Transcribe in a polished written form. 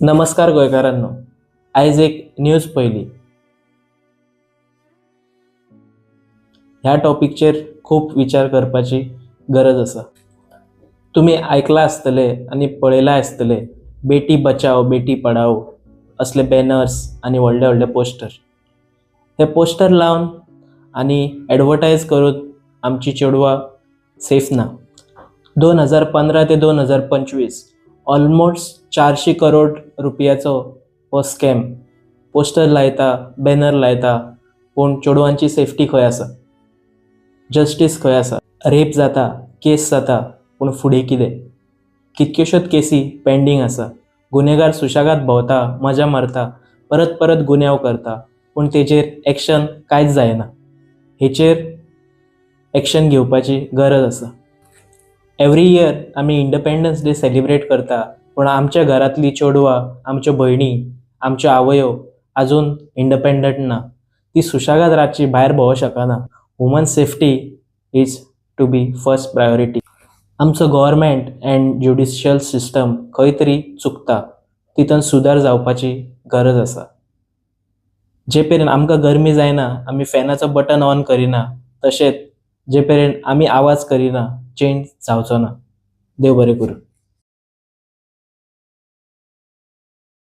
नमस्कार गोंयकारांनो, आयज एक न्यूज पयली. ह्या टॉपिकचेर खूब विचार करपाची गरज आसा. तुम्ही आयकलां आसतले आनी पळयलां आसतले बेटी बचाओ बेटी पढाओ असले बॅनर्स आनी व्हडले व्हडले पोस्टर. हे पोस्टर लावन आनी एडवर्टायज करून आमची चेडवां सेफ ना. 2015 ते 2025 ऑलमोस्ट 400 करोड रुपयाचो हो स्कॅम. पोस्टर लायता, बॅनर लायता, पूण चेडवांची सेफ्टी खंय आसा? जस्टीस खंय आसा? रेप जाता, केस जाता, पूण फुडें कितें? कितक्योशोच केसी पेंडींग आसा. गुन्हेगार सुशेगाद भोंवता, मजा मारता, परत परत गुन्यांव करता, पूण तेचेर एक्शन कांयच जायना. हेचेर एक्शन घेवपाची गरज आसा. एवरी इयर आमी इंडिपेंडन्स डे सेलिब्रेट करता, पूण आमच्या घरांतली चेडवां, आमच्यो भयणी, आमच्यो आवयो आजून इंडिपेंडंट ना. ती सुशेगाद रातची भायर भोंवूंक शकना. Woman safety is to be first priority. आमचो गव्हर्मेंट एंड ज्युडिशियल सिस्टम खंय तरी चुकता. तितून सुदार जावपाची गरज आसा. जे पेरेन आमकां गरमी जायना आमी फॅनाचो बटन ऑन करिना, तशेंच जे पेरेन आमी आवाज करिना चेंज जावचो ना. देव बरें करूं.